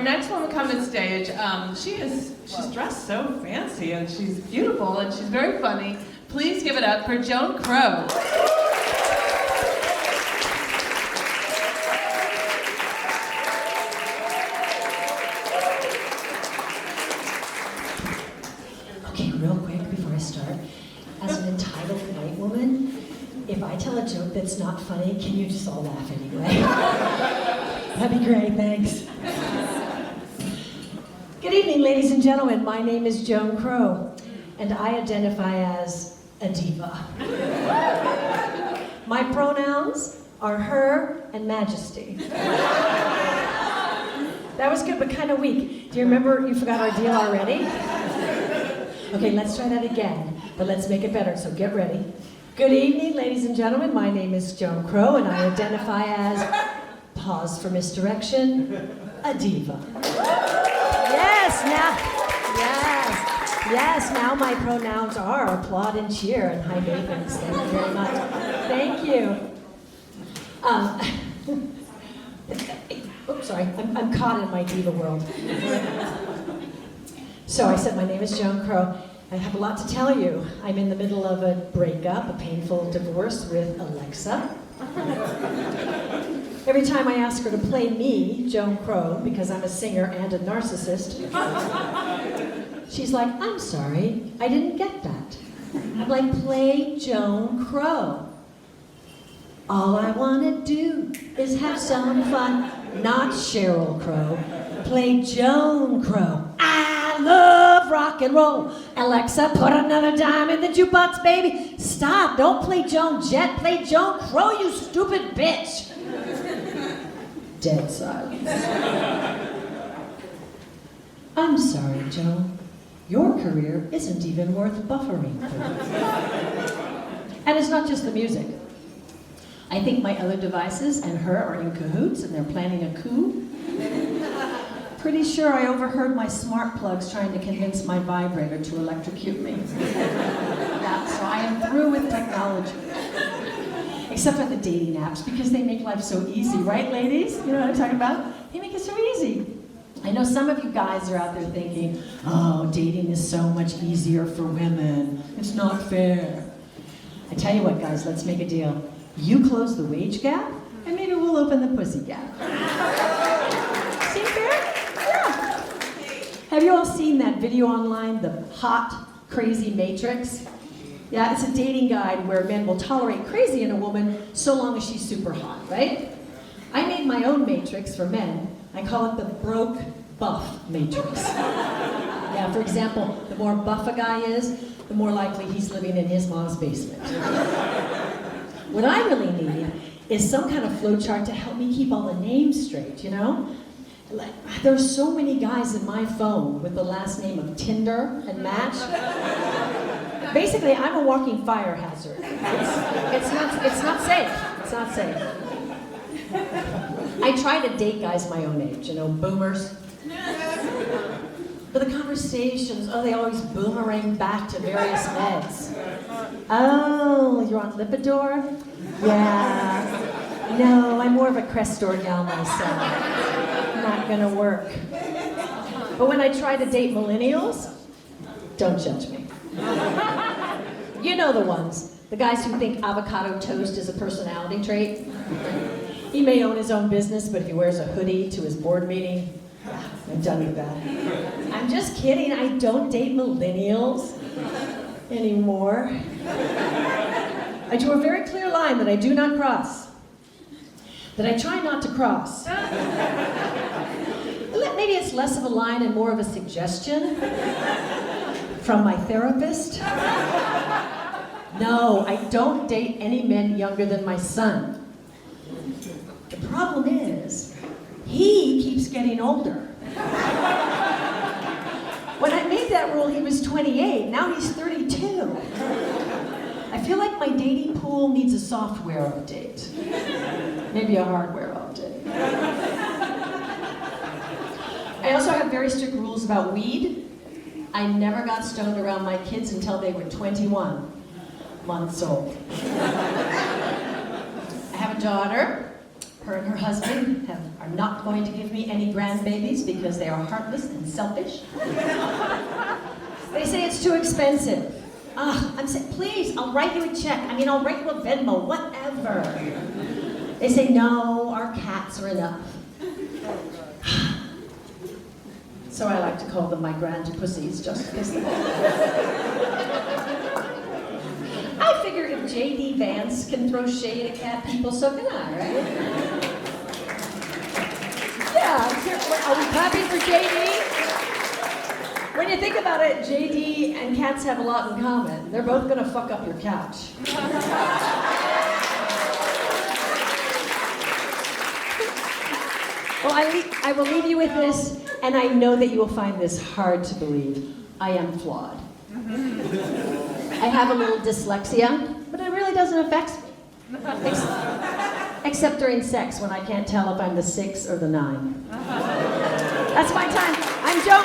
next woman coming stage, she's dressed so fancy and she's beautiful and she's very funny. Please give it up for Joan Crowe. Okay, real quick before I start, as an entitled white woman, if I tell a joke that's not funny, can you just all laugh anyway? That'd be great, thanks. Good evening, ladies and gentlemen. My name is Joan Crowe, and I identify as a diva. My pronouns are her and majesty. That was good, but kind of weak. Do you remember you forgot our deal already? Okay, let's try that again, but let's make it better, so get ready. Good evening, ladies and gentlemen. My name is Joan Crowe, and I identify as, pause for misdirection, a diva. Yes, now my pronouns are applaud and cheer and high maintenance. Thank you very much. Thank you. Oops, sorry, I'm caught in my diva world. So I said my name is Joan Crowe. I have a lot to tell you. I'm in the middle of a breakup, a painful divorce with Alexa. Every time I ask her to play me, Joan Crowe, because I'm a singer and a narcissist, she's like, I'm sorry, I didn't get that. I'm like, play Joan Crowe. All I want to do is have some fun, not Sheryl Crow. Play Joan Crowe. I love rock and roll. Alexa, put another dime in the jukebox, baby. Stop, don't play Joan Jett, play Joan Crowe, you stupid bitch. Dead silence. I'm sorry, Joan. Your career isn't even worth buffering for. And it's not just the music. I think my other devices and her are in cahoots and they're planning a coup. Pretty sure I overheard my smart plugs trying to convince my vibrator to electrocute me. Yeah, so I am through with technology. Except for the dating apps, because they make life so easy, right, ladies? You know what I'm talking about? They make it so easy. I know some of you guys are out there thinking, oh, dating is so much easier for women. It's not fair. I tell you what, guys, let's make a deal. You close the wage gap, and maybe we'll open the pussy gap. Seem fair? Yeah. Have you all seen that video online, the hot, crazy matrix? Yeah, it's a dating guide where men will tolerate crazy in a woman so long as she's super hot, right? I made my own matrix for men. I call it the broke buff matrix. Yeah, for example, the more buff a guy is, the more likely he's living in his mom's basement. What I really need is some kind of flowchart to help me keep all the names straight, you know? Like, there's so many guys in my phone with the last name of Tinder and Match. Basically, I'm a walking fire hazard. It's not safe. It's not safe. I try to date guys my own age, you know, boomers. But the conversations, they always boomerang back to various meds. Oh, you're on Lipitor? Yeah. No, I'm more of a Crestor gal myself. Not gonna work. But when I try to date millennials, don't judge me. You know the ones. The guys who think avocado toast is a personality trait. He may own his own business, but if he wears a hoodie to his board meeting, I'm done with that. I'm just kidding, I don't date millennials anymore. I drew a very clear line that I do not cross. That I try not to cross. Maybe it's less of a line and more of a suggestion from my therapist. No, I don't date any men younger than my son. The problem is, he keeps getting older. When I made that rule, he was 28. Now he's 32. I feel like my dating pool needs a software update. Maybe a hardware update. I also have very strict rules about weed. I never got stoned around my kids until they were 21 months old. I have a daughter. Her and her husband are not going to give me any grandbabies because they are heartless and selfish. They say it's too expensive. I'm saying, please, I'll write you a check. I'll write you a Venmo, whatever. They say, no, our cats are enough. So I like to call them my grand-pussies, just because I figure if J.D. Vance can throw shade at cat people, so can I, right? Yeah, are we clapping for J.D.? When you think about it, J.D. and cats have a lot in common. They're both gonna fuck up your couch. Well, I will leave you with this, and I know that you will find this hard to believe. I am flawed. I have a little dyslexia, but it really doesn't affect me. Except during sex, when I can't tell if I'm the 6 or the 9. That's my time. I'm Joan